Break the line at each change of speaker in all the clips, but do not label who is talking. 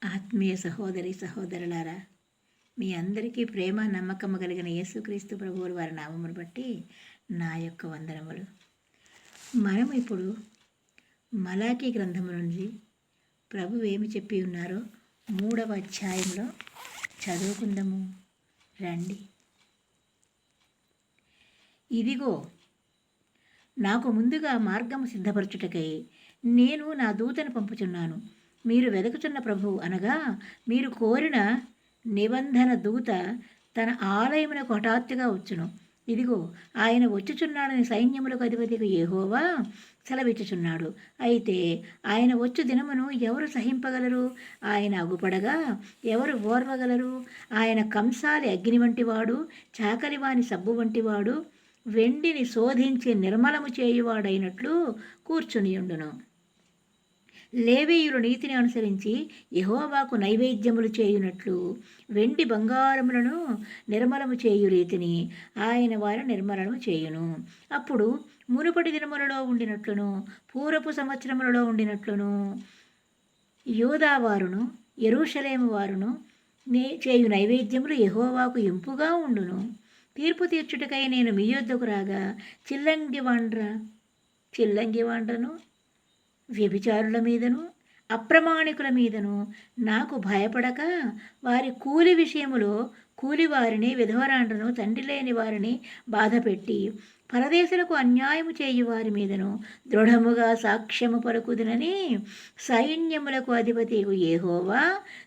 ఆత్మీయ సహోదరి సహోదరులారా, మీ అందరికీ ప్రేమ నమ్మకము కలిగిన యేసుక్రీస్తు ప్రభువుల వారి నామమును బట్టి నా యొక్క వందనములు. మనం ఇప్పుడు మలాకీ గ్రంథము నుంచి ప్రభు ఏమి చెప్పి ఉన్నారో 3వ అధ్యాయంలో చదువుకుందాము రండి. ఇదిగో, నాకు ముందుగా మార్గము సిద్ధపరచుటకై నేను నా దూతను పంపుచున్నాను. మీరు వెదకుచున్న ప్రభు అనగా మీరు కోరిన నిబంధన దూత తన ఆలయమునకు హఠాత్తుగా వచ్చును. ఇదిగో, ఆయన వచ్చుచున్నాడని సైన్యములకు అధిపతికి యెహోవా సెలవిచ్చుచున్నాడు. అయితే ఆయన వచ్చు దినమును ఎవరు సహింపగలరు? ఆయన అగుపడగా ఎవరు ఓర్వగలరు? ఆయన కంసాలి అగ్ని వంటివాడు, చాకలివాని సబ్బు వంటివాడు, వెండిని శోధించి నిర్మలము చేయువాడైనట్లు కూర్చునియుండును. లేవీయులు నీతిని అనుసరించి యెహోవాకు నైవేద్యములు చేయునట్లు వెండి బంగారములను నిర్మలము చేయు రీతిని ఆయన వారి నిర్మలము చేయును. అప్పుడు మునుపటి దినములలో ఉండినట్లును పూర్వపు సంవత్సరములలో ఉండినట్లును యూదావారును యెరూషలేము వారును చేయు నైవేద్యములు యెహోవాకు ఇంపుగా ఉండును. తీర్పు తీర్చుటకై నేను మీ యొద్దకు రాగా చిల్లంగివాండ్రను వ్యభిచారుల మీదను అప్రమాణికుల మీదను నాకు భయపడక వారి కూలి విషయములో కూలివారిని విధవరాండ్రను తండ్రి లేని వారిని బాధపెట్టి పరదేశులకు అన్యాయము చేయు వారి మీదను దృఢముగా సాక్ష్యము పలుకుదునని సైన్యములకు అధిపతి యెహోవా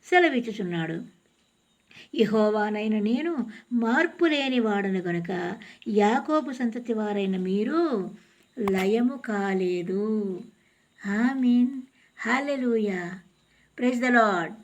సెలవిచ్చుచున్నాడు. యెహోవానైన నేను మార్పు లేని వాడను గనుక యాకోబు సంతతి వారైన మీరు లయము కాలేదు. ఆమేన్. హల్లెలూయా. Praise the lord.